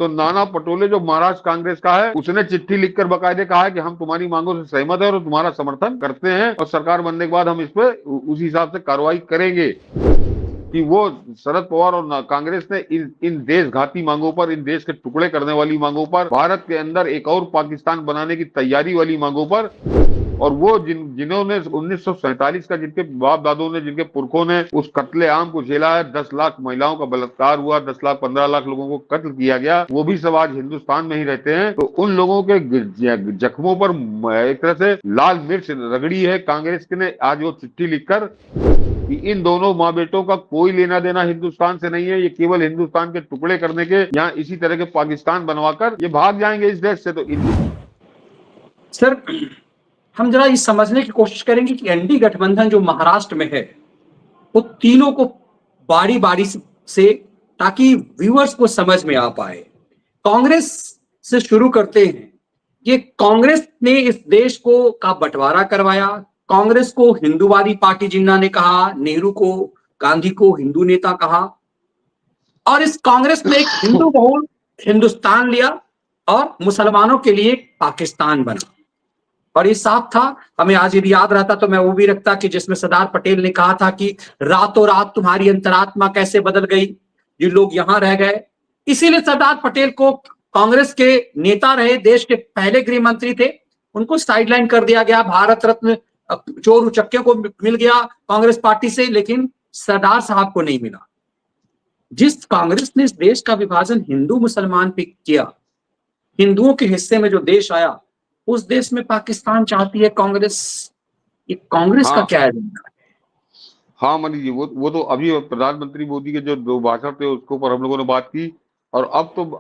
तो नाना पटोले जो महाराष्ट्र कांग्रेस का है, उसने चिट्ठी लिखकर बकायदे कहा है कि हम तुम्हारी मांगों से सहमत है और तुम्हारा समर्थन करते हैं और सरकार बनने के बाद हम इस पे उसी हिसाब से कार्रवाई करेंगे। कि वो शरद पवार और कांग्रेस ने इन देशघाती मांगों पर, इन देश के टुकड़े करने वाली मांगों पर, भारत के अंदर एक और पाकिस्तान बनाने की तैयारी वाली मांगों पर, और वो जिन्होंने 1947 का, जिनके बाप दादों ने, जिनके पुरखों ने उस कत्ले आम को झेला है, 10 लाख महिलाओं का बलात्कार हुआ, 10 लाख 15 लाख लोगों को कत्ल किया गया, वो भी सब आज हिंदुस्तान में ही रहते हैं। तो उन लोगों के जख्मों पर एक तरह से लाल मिर्च रगड़ी है कांग्रेस ने आज वो चिट्ठी लिखकर, कि इन दोनों माँ बेटों का कोई लेना देना हिंदुस्तान से नहीं है, ये केवल हिंदुस्तान के टुकड़े करने के, यहाँ इसी तरह के पाकिस्तान बनवाकर ये भाग जाएंगे इस देश से। तो सर, हम जरा ये समझने की कोशिश करेंगे कि एनडी गठबंधन जो महाराष्ट्र में है, वो तीनों को बारी बारी से, ताकि व्यूअर्स को समझ में आ पाए। कांग्रेस से शुरू करते हैं। ये कांग्रेस ने इस देश को का बंटवारा करवाया। कांग्रेस को हिंदूवादी पार्टी जिन्ना ने कहा, नेहरू को, गांधी को हिंदू नेता कहा, और इस कांग्रेस ने एक हिंदू बहुल हिंदुस्तान लिया और मुसलमानों के लिए पाकिस्तान बना। और ये साफ था, हमें आज यदि याद रहता तो मैं वो भी रखता कि जिसमें सरदार पटेल ने कहा था कि रातों रात तुम्हारी अंतरात्मा कैसे बदल गई, ये लोग यहां रह गए। इसीलिए सरदार पटेल को, कांग्रेस के नेता रहे, देश के पहले गृह मंत्री थे, उनको साइडलाइन कर दिया गया। भारत रत्न चोर उचक्के को मिल गया कांग्रेस पार्टी से, लेकिन सरदार साहब को नहीं मिला। जिस कांग्रेस ने इस देश का विभाजन हिंदू मुसलमान पे किया, हिंदुओं के हिस्से में जो देश आया, उस देश में पाकिस्तान चाहती है कांग्रेस। ये कांग्रेस का क्या एजेंडा है? हाँ मनीष जी, वो तो अभी प्रधानमंत्री मोदी के जो 2 भाषण थे उसके ऊपर हम लोगों ने बात की। और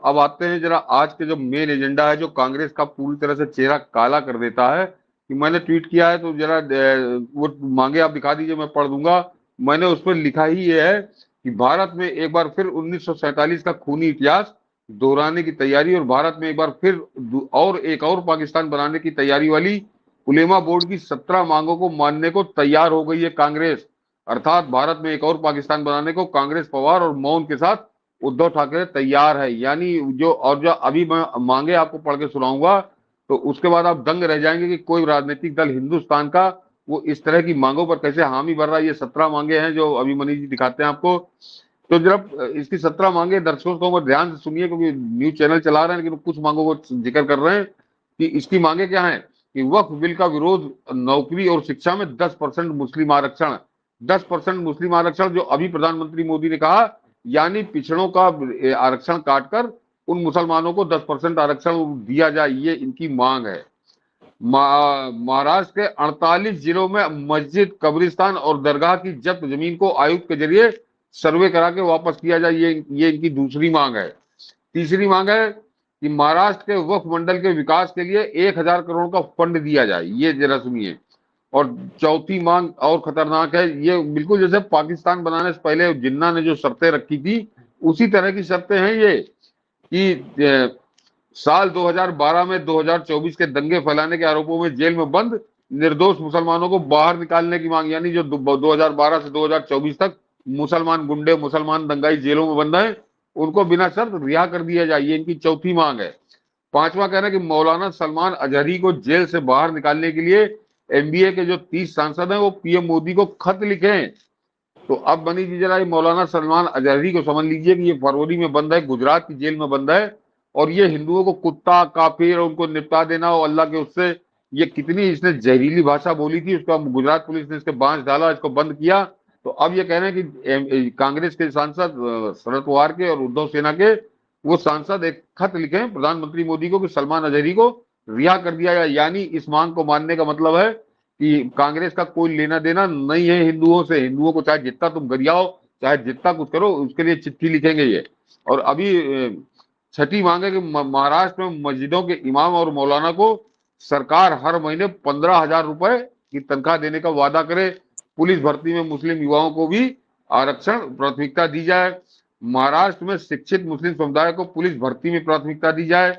अब आते हैं जरा आज के जो मेन एजेंडा है, जो कांग्रेस का पूरी तरह से चेहरा काला कर देता है। कि मैंने ट्वीट किया है, तो जरा वो मांगे आप दिखा दीजिए, मैं पढ़ दूंगा। मैंने उस पर लिखा ही ये है कि भारत में एक बार फिर 1947 का खूनी इतिहास दोहराने की तैयारी, और भारत में एक बार फिर एक और पाकिस्तान बनाने की तैयारी वाली उलेमा बोर्ड की 17 मांगों को मानने को तैयार हो गई है कांग्रेस। अर्थात भारत में एक और पाकिस्तान बनाने को कांग्रेस, पवार और मौन के साथ उद्धव ठाकरे तैयार है। यानी जो अभी मैं मांगे आपको पढ़ के सुनाऊंगा, तो उसके बाद आप दंग रह जाएंगे कि कोई राजनीतिक दल हिंदुस्तान का वो इस तरह की मांगों पर कैसे हामी भर रहा है। ये 17 मांगे हैं जो अभी मनीष जी दिखाते हैं आपको। तो जरा इसकी 17 मांगे दर्शकों को ध्यान से सुनिए, क्योंकि न्यूज चैनल चला रहे हैं लेकिन कुछ मांगों को जिक्र कर रहे हैं। कि इसकी मांगे क्या है? कि वक्फ बिल का विरोध, नौकरी और शिक्षा में 10% मुस्लिम आरक्षण, 10% मुस्लिम आरक्षण, जो अभी प्रधानमंत्री मोदी ने कहा, यानी पिछड़ों का आरक्षण काटकर उन मुसलमानों को 10% आरक्षण दिया जाए, ये इनकी मांग है। महाराष्ट्र के 48 जिलों में मस्जिद, कब्रिस्तान और दरगाह की जब्त जमीन को आयुक्त के जरिए सर्वे करा के वापस किया जाए, ये इनकी दूसरी मांग है। तीसरी मांग है कि महाराष्ट्र के वक्फ मंडल के विकास के लिए 1000 करोड़ का फंड दिया जाए, ये जरा सुनिए। और चौथी मांग और खतरनाक है, ये बिल्कुल जैसे पाकिस्तान बनाने से पहले जिन्ना ने जो शर्तें रखी थी, उसी तरह की शर्तें हैं ये। कि साल 2012 में 2024 के दंगे फैलाने के आरोपों में जेल में बंद निर्दोष मुसलमानों को बाहर निकालने की मांग, यानी जो 2012 से 2024 तक मुसलमान गुंडे, मुसलमान दंगाई जेलों में बंद हैं, उनको बिना शर्त रिहा कर दिया जाए, ये इनकी चौथी मांग है। पांचवा कहना है कि मौलाना सलमान अजहरी को जेल से बाहर निकालने के लिए एमबीए के जो 30 सांसद हैं वो पीएम मोदी को खत लिखें। तो अब बनी जी जरा, मौलाना सलमान अजहरी को समझ लीजिए कि ये फरवरी में बंद है, गुजरात की जेल में बंद है, और ये हिंदुओं को कुत्ता, काफिर, उनको निपटा देना और अल्लाह के उससे, ये कितनी इसने जहरीली भाषा बोली थी, उसका गुजरात पुलिस ने इसके बांस डाला, इसको बंद किया। तो अब ये कह रहे हैं कि कांग्रेस के सांसद शरद पवार के और उद्धव सेना के वो सांसद एक खत लिखे प्रधानमंत्री मोदी को कि सलमान अजहरी को रिहा कर दिया जाए। यानी इस मांग को मानने का मतलब है कि कांग्रेस का कोई लेना देना नहीं है हिंदुओं से। हिंदुओं को चाहे जितना तुम गरियाओ, चाहे जितना कुछ करो, उसके लिए चिट्ठी लिखेंगे ये। और अभी छठी मांग है कि महाराष्ट्र में मस्जिदों के इमाम और मौलाना को सरकार हर महीने 15,000 रुपए की तनख्वाह देने का वादा करे। पुलिस भर्ती में मुस्लिम युवाओं को भी आरक्षण प्राथमिकता दी जाए। महाराष्ट्र में शिक्षित मुस्लिम समुदाय को पुलिस भर्ती में प्राथमिकता दी जाए।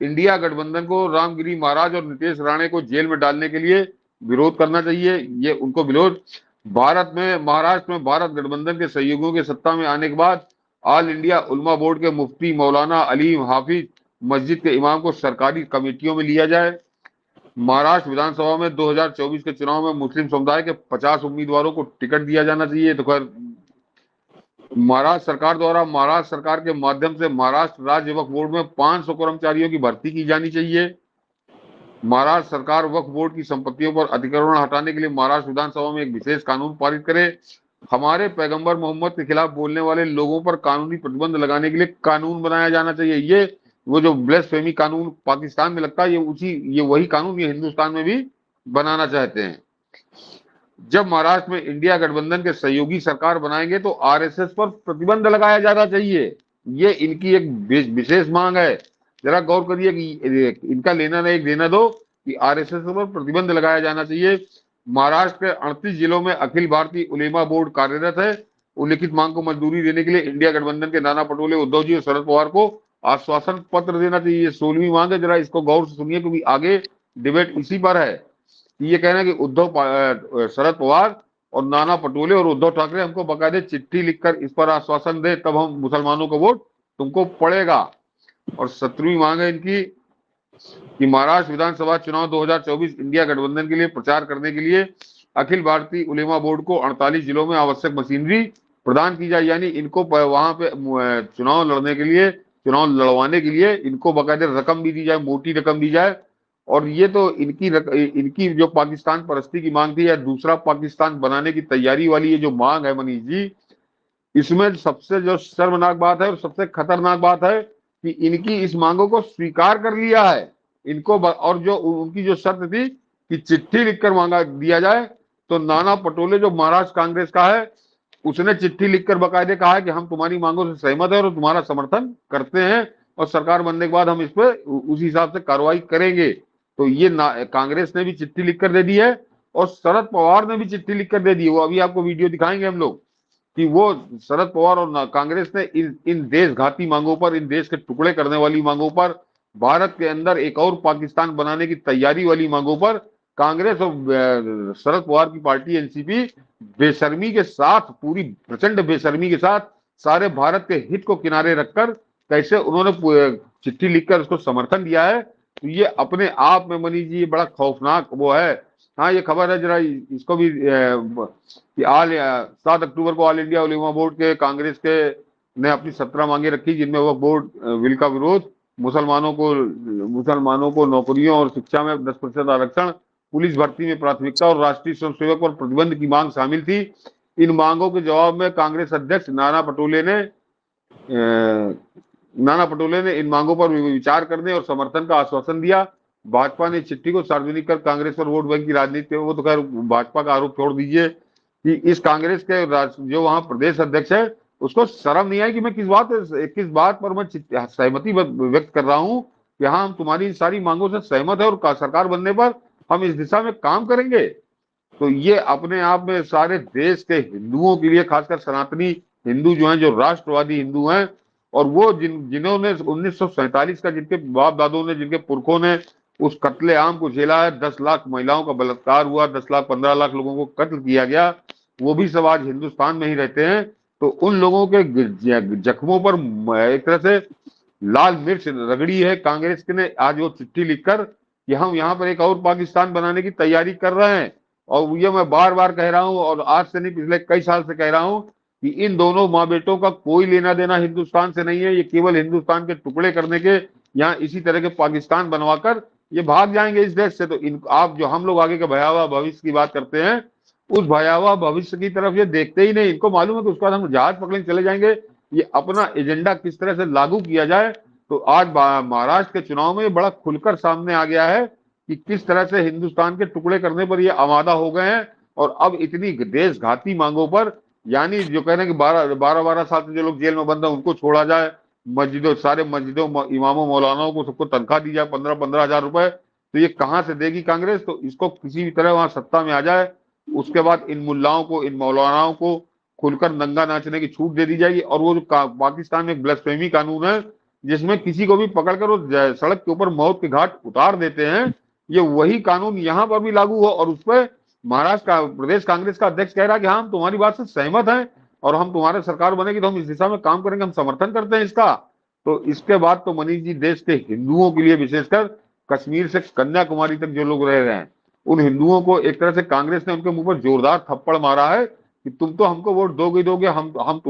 इंडिया गठबंधन को रामगिरी महाराज और नीतीश राणे को जेल में डालने के लिए विरोध करना चाहिए, ये उनको विरोध। महाराष्ट्र में भारत गठबंधन के सहयोगियों के सत्ता में आने के बाद ऑल इंडिया उलमा बोर्ड के मुफ्ती मौलाना अलीम हाफिज मस्जिद के इमाम को सरकारी कमेटियों में लिया जाए। महाराष्ट्र विधानसभा में 2024 के चुनाव में मुस्लिम समुदाय के 50 उम्मीदवारों को टिकट दिया जाना चाहिए। तो खैर महाराष्ट्र सरकार द्वारा महाराष्ट्र सरकार के माध्यम से महाराष्ट्र राज्य वक्फ बोर्ड में 500 कर्मचारियों की भर्ती की जानी चाहिए। महाराष्ट्र सरकार वक्फ बोर्ड की संपत्तियों पर अतिक्रमण हटाने के लिए महाराष्ट्र विधानसभा में एक विशेष कानून पारित करे। हमारे पैगंबर मोहम्मद के खिलाफ बोलने वाले लोगों पर कानूनी प्रतिबंध लगाने के लिए कानून बनाया जाना चाहिए। ये वो जो ब्लेसफेमी कानून पाकिस्तान में लगता है, ये वही कानून ये हिंदुस्तान में भी बनाना चाहते हैं। जब महाराष्ट्र में इंडिया गठबंधन के सहयोगी सरकार बनाएंगे तो आरएसएस पर प्रतिबंध लगाया जाना चाहिए। ये इनकी एक विशेष मांग है। जरा गौर करिए कि इनका लेना नहीं देना दो कि आरएसएस पर प्रतिबंध लगाया जाना चाहिए। महाराष्ट्र के 38 जिलों में अखिल भारतीय उलेमा बोर्ड कार्यरत है। उल्लिखित मांग को मंजूरी देने के लिए इंडिया गठबंधन के नाना पटोले, उद्धव जी और शरद पवार को आश्वासन पत्र देना चाहिए। ये 16वीं मांग है, जरा इसको गौर से सुनिए क्योंकि आगे डिबेट इसी पर है। ये कहना है कि शरद पवार और नाना पटोले और उद्धव ठाकरे हमको बकायदे चिट्ठी लिखकर इस पर आश्वासन दे, तब हम मुसलमानों का वोट तुमको पड़ेगा। और 17वीं मांग है इनकी कि महाराष्ट्र विधानसभा चुनाव 2024 इंडिया गठबंधन के लिए प्रचार करने के लिए अखिल भारतीय उलेमा बोर्ड को 48 जिलों में आवश्यक मशीनरी प्रदान की जाए। यानी इनको वहां पे चुनाव लड़ने के लिए, चुनाव लड़वाने के लिए इनको बकायदे रकम भी दी जाए, मोटी रकम दी जाए। और ये तो इनकी जो पाकिस्तान परस्ती की मांग थी या दूसरा पाकिस्तान बनाने की तैयारी वाली ये जो मांग है मनीष जी, इसमें सबसे जो शर्मनाक बात है और सबसे खतरनाक बात है कि इनकी इस मांगों को स्वीकार कर लिया है इनको। और जो उनकी जो शर्त थी कि चिट्ठी लिखकर मांगा दिया जाए, तो नाना पटोले जो महाराष्ट्र कांग्रेस का है उसने चिट्ठी लिखकर बकायदे कहा है कि हम तुम्हारी मांगों से सहमत है और तुम्हारा समर्थन करते हैं और सरकार बनने के बाद हम इस पर उसी हिसाब से कार्रवाई करेंगे। तो ये कांग्रेस ने भी चिट्ठी लिखकर दे दी है और शरद पवार ने भी चिट्ठी लिखकर दे दी है। वो अभी आपको वीडियो दिखाएंगे हम लोग कि वो शरद पवार और कांग्रेस ने इन देशघाती मांगों पर, इन देश के टुकड़े करने वाली मांगों पर, भारत के अंदर एक और पाकिस्तान बनाने की तैयारी वाली मांगों पर कांग्रेस और शरद पवार की पार्टी एनसीपी बेशर्मी के साथ, पूरी प्रचंड बेशर्मी के साथ सारे भारत के हित को किनारे रखकर कैसे उन्होंने चिट्ठी लिखकर उसको समर्थन दिया है। तो ये अपने आप में मनीष जी बड़ा खौफनाक वो है। हाँ, ये खबर है, जरा इसको भी कि 7 अक्टूबर को ऑल इंडिया उलेमा बोर्ड के कांग्रेस के ने अपनी 17 मांगे रखी, जिनमें वह बोर्ड बिल का विरोध, मुसलमानों को नौकरियों और शिक्षा में 10% आरक्षण, पुलिस भर्ती में प्राथमिकता और राष्ट्रीय स्वयंसेवक पर प्रतिबंध की मांग शामिल थी। इन मांगों के जवाब में कांग्रेस अध्यक्ष नाना पटोले ने इन मांगों पर विचार करने और समर्थन का आश्वासन दिया। भाजपा ने चिट्ठी को सार्वजनिक कर कांग्रेस पर वोट बैंक की राजनीति, वो तो खैर भाजपा का आरोप छोड़ दीजिए कि इस कांग्रेस के जो वहां प्रदेश अध्यक्ष है उसको शर्म नहीं आई कि मैं किस बात पर मैं सहमति व्यक्त कर रहा हूं कि हाँ, हम तुम्हारी सारी मांगों से सहमत है और सरकार बनने पर हम इस दिशा में काम करेंगे। तो ये अपने आप में सारे देश के हिंदुओं के लिए, खासकर सनातनी हिंदू जो हैं, जो राष्ट्रवादी हिंदू हैं, और वो जिन्होंने 1947 का, जिनके बाप दादों ने, जिनके पुरखों ने उस कत्ले आम को झेला है, 10 लाख महिलाओं का बलात्कार हुआ, 10 लाख 15 लाख लोगों को कत्ल किया गया, वो भी सब आज हिंदुस्तान में ही रहते हैं। तो उन लोगों के जख्मों पर एक तरह से लाल मिर्च रगड़ी है कांग्रेस ने आज वो चिट्ठी लिखकर कि हम यहाँ पर एक और पाकिस्तान बनाने की तैयारी कर रहे हैं। और ये मैं बार बार कह रहा हूं और आज से नहीं, पिछले कई साल से कह रहा हूं कि इन दोनों माँ बेटों का कोई लेना देना हिंदुस्तान से नहीं है। ये केवल हिंदुस्तान के टुकड़े करने के, यहाँ इसी तरह के पाकिस्तान बनवाकर ये भाग जाएंगे इस देश से। तो आप जो हम लोग आगे के भयावह भविष्य की बात करते हैं, उस भयावह भविष्य की तरफ ये देखते ही नहीं। इनको मालूम है कि उसके बाद हम जहाज पकड़ने चले जाएंगे। ये अपना एजेंडा किस तरह से लागू किया जाए, तो आज महाराष्ट्र के चुनाव में बड़ा खुलकर सामने आ गया है कि किस तरह से हिंदुस्तान के टुकड़े करने पर ये आमादा हो गए हैं। और अब इतनी देशघाती मांगों पर, यानी जो कह रहे हैं कि 12 साल से जो लोग जेल में बंद है उनको छोड़ा जाए, सारे मस्जिदों इमामों मौलानाओं को सबको तनख्वाह दी जाए 15-15 हजार रुपए, तो ये कहाँ से देगी कांग्रेस। तो इसको किसी भी तरह वहां सत्ता में आ जाए, उसके बाद इन मुल्लाओं को, इन मौलानाओं को खुलकर नंगा नाचने की छूट दे दी जाएगी। और वो जो पाकिस्तान में ब्लास्फेमी कानून है जिसमें किसी को भी पकड़कर वो सड़क के ऊपर मौत के घाट उतार देते हैं, ये वही कानून यहाँ पर भी लागू हो। और उस पर महाराष्ट्र का प्रदेश कांग्रेस का अध्यक्ष कह रहा है कि हाँ, हम तुम्हारी बात से सहमत हैं, और हम तुम्हारे सरकार बनेगी तो हम इस दिशा में काम करेंगे, हम समर्थन करते हैं इसका। तो इसके बाद तो मनीष जी देश के हिंदुओं के लिए, विशेषकर कश्मीर से कन्याकुमारी तक जो लोग रह रहे हैं, उन हिंदुओं को एक तरह से कांग्रेस ने उनके मुंह पर जोरदार थप्पड़ मारा है कि तुम तो हमको वोट दोगे, हम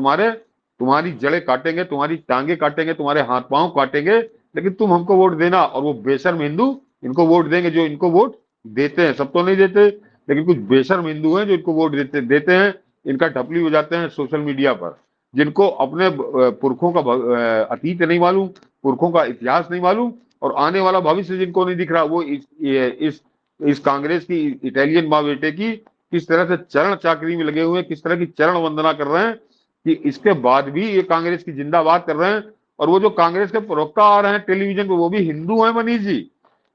तुम्हारी जड़ें काटेंगे, तुम्हारी टांगे काटेंगे, तुम्हारे हाथ पांव काटेंगे, लेकिन तुम हमको वोट देना। और वो बेशर्म हिंदू इनको वोट देंगे जो इनको वोट देते हैं, सब तो नहीं देते, लेकिन कुछ बेशर्म हिंदू हैं जो इनको वोट देते हैं। इनका ढपली बजाते हैं सोशल मीडिया पर, जिनको अपने पुरखों का अतीत नहीं मालूम, पुरखों का इतिहास नहीं मालूम, और आने वाला भविष्य जिनको नहीं दिख रहा, वो इस कांग्रेस की इटालियन माँ बेटे की किस तरह से चरण चाकरी में लगे हुए हैं, किस तरह की चरण वंदना कर रहे हैं कि इसके बाद भी ये कांग्रेस की जिंदाबाद कर रहे हैं। और वो जो कांग्रेस के प्रवक्ता आ रहे हैं टेलीविजन पे, वो भी हिंदू हैं मनीष जी।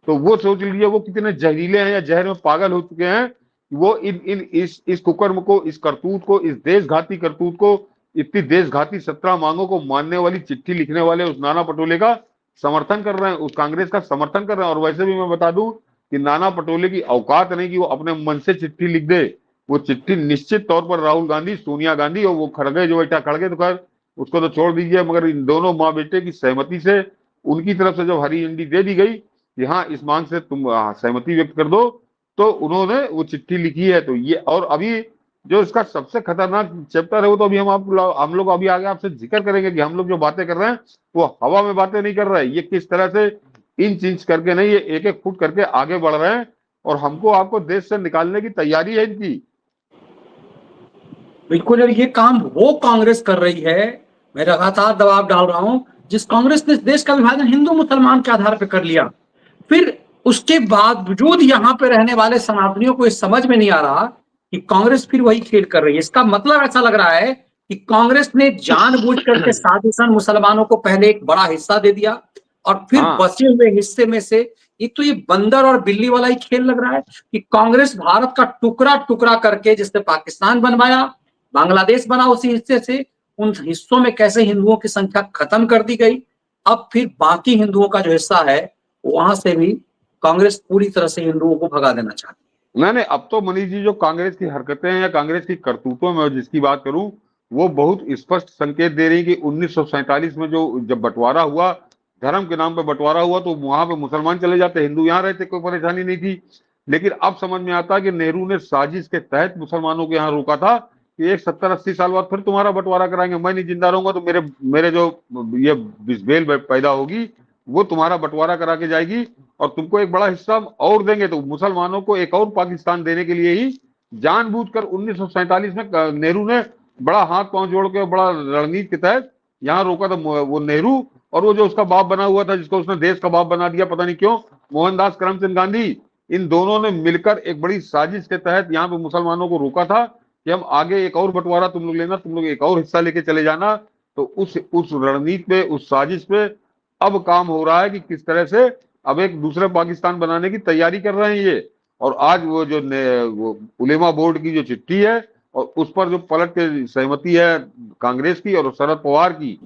तो वो सोच लीजिए वो कितने जहरीले हैं या जहर में पागल हो चुके हैं। वो इस कुकर्म को, इस करतूत को, इस देशघाती करतूत को, इतनी देशघाती 17 मांगों को मानने वाली चिट्ठी लिखने वाले उस नाना पटोले का समर्थन कर रहे हैं, उस कांग्रेस का समर्थन कर रहे हैं। और वैसे भी मैं बता दूं कि नाना पटोले की औकात नहीं कि वो अपने मन से चिट्ठी लिख दे। वो चिट्ठी निश्चित तौर पर राहुल गांधी, सोनिया गांधी और वो खड़गे जो बैठा, खड़गे तो खैर उसको तो छोड़ दीजिए, मगर इन दोनों माँ बेटे की सहमति से उनकी तरफ से जब हरी झंडी दे दी गई कि हाँ इस मांग से तुम सहमति व्यक्त कर दो, तो उन्होंने वो चिट्ठी लिखी है। तो ये, और अभी जो इसका सबसे खतरनाक चैप्टर है वो तो अभी हम लोग अभी आगे आपसे जिक्र करेंगे कि हम लोग जो बातें कर रहे हैं वो हवा में बातें नहीं कर रहे हैं, ये किस तरह से इंच इंच करके नहीं, ये एक एक फुट करके आगे बढ़ रहे हैं और हमको आपको देश से निकालने की तैयारी है इनकी। बिल्कुल, और ये काम वो कांग्रेस कर रही है, मैं लगातार दबाव डाल रहा हूं, जिस कांग्रेस ने देश का विभाजन हिंदू मुसलमान के आधार पर कर लिया। फिर उसके बावजूद यहाँ पे रहने वाले सनातनियों को इस समझ में नहीं आ रहा कि कांग्रेस फिर वही खेल कर रही है। इसका मतलब ऐसा लग रहा है कि कांग्रेस ने जानबूझ करके साजिशन मुसलमानों को पहले एक बड़ा हिस्सा दे दिया और फिर हाँ बचे हुए हिस्से में से एक, तो ये बंदर और बिल्ली वाला ही खेल लग रहा है कि कांग्रेस भारत का टुकड़ा टुकड़ा करके, जिसने पाकिस्तान बनवाया, बांग्लादेश बना उसी हिस्से से, उन हिस्सों में कैसे हिंदुओं की संख्या खत्म कर दी गई। अब फिर बाकी हिंदुओं का जो हिस्सा है वहां से भी कांग्रेस पूरी तरह से हिंदुओं को भगा देना चाहती है। नहीं, अब तो मनीष जी जो कांग्रेस की हरकतें हैं या कांग्रेस की करतूतों में जिसकी बात करूं, वो बहुत स्पष्ट संकेत दे रही कि 1947 में जो जब बंटवारा हुआ, धर्म के नाम पे बंटवारा हुआ, तो वहां पे मुसलमान चले जाते, हिंदू यहाँ रहते, कोई परेशानी नहीं थी। लेकिन अब समझ में आता है कि नेहरू ने साजिश के तहत मुसलमानों को यहाँ रोका था कि एक 70-80 साल बाद फिर तुम्हारा बंटवारा कराएंगे, मैं नहीं जिंदा रहूंगा तो मेरे मेरे जो ये बिस्बेल पैदा होगी वो तुम्हारा बंटवारा करा के जाएगी और तुमको एक बड़ा हिस्सा और देंगे। तो मुसलमानों को एक और पाकिस्तान देने के लिए ही जानबूझकर 1947 में नेहरू ने बड़ा हाथ पांव जोड़ के, बड़ा रणनीति के तहत यहाँ रोका था वो नेहरू। और वो जो उसका बाप बना हुआ था, जिसको उसने देश का बाप बना दिया पता नहीं क्यों, मोहनदास करमचंद गांधी, इन दोनों ने मिलकर एक बड़ी साजिश के तहत यहाँ पे मुसलमानों को रोका था कि हम आगे एक और बंटवारा तुम लोग लेना, तुम लोग एक और हिस्सा लेके चले जाना। तो उस रणनीति पे, उस साजिश पे अब काम हो रहा है कि किस तरह से अब एक दूसरे पाकिस्तान बनाने की तैयारी कर रहे हैं ये। और आज वो जो वो उलेमा बोर्ड की जो चिट्ठी है और उस पर जो पलट के सहमति है कांग्रेस की और शरद पवार की,